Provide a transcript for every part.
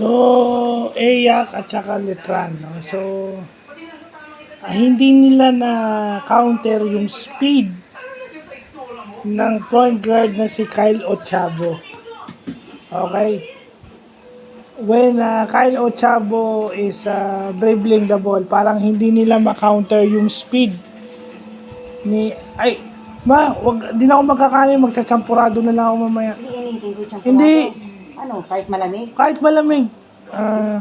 So, Ayak at saka Letran, no? So, hindi nila na counter yung speed ng point guard na si Kyle Ochabo. Okay? When Kyle Ochabo is dribbling the ball, parang hindi nila ma-counter yung speed ni di na ako magkakain, magtsachampurado na lang ako mamaya. Hindi initin ko siyang Hindi. Ano, kahit malamig? Kahit malamig.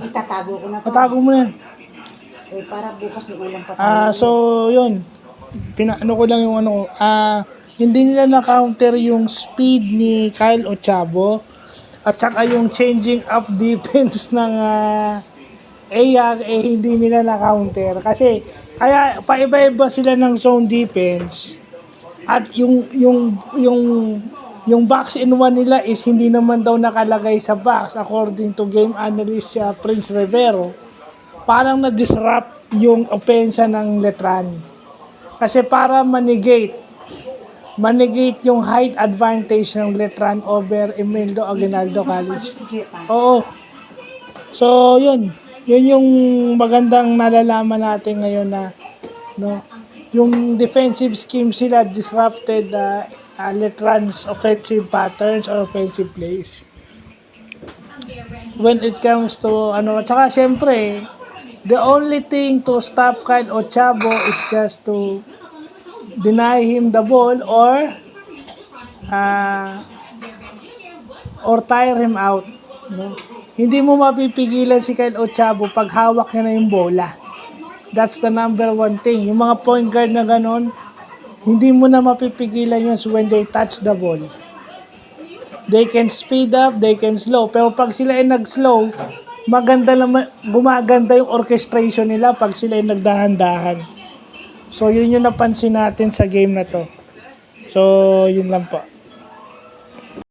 Itatago ko na to. Patago mo na. Eh, para bukas may ulam pa tayo. So, yun. Pinaano ko lang yung ano ko. Hindi nila na-counter yung speed ni Kyle Ochabo at saka yung changing up defense ng Ayak, hindi nila na-counter. Kasi, kaya paiba-iba sila ng zone defense at yung box in one nila is hindi naman daw nakalagay sa box according to game analyst Prince Rivero. Parang na-disrupt yung opensa ng Letran. Kasi para manigate yung height advantage ng Letran over Imeldo Aguinaldo College. Oo. So, yun. Yun yung magandang nalalaman natin ngayon na no, yung defensive scheme sila disrupted Letran's offensive patterns or offensive plays. When it comes to tsaka syempre, the only thing to stop Kyle Ochabo is just to deny him the ball or tire him out. No? Hindi mo mapipigilan si Kyle Ochabo pag hawak niya na yung bola. That's the number one thing. Yung mga point guard na ganon, hindi mo na mapipigilan yun when they touch the ball. They can speed up, they can slow. Pero pag sila ay nag-slow, gumaganda yung orchestration nila pag sila ay nagdahan-dahan. So, yun yung napansin natin sa game na to. So, yun lang po.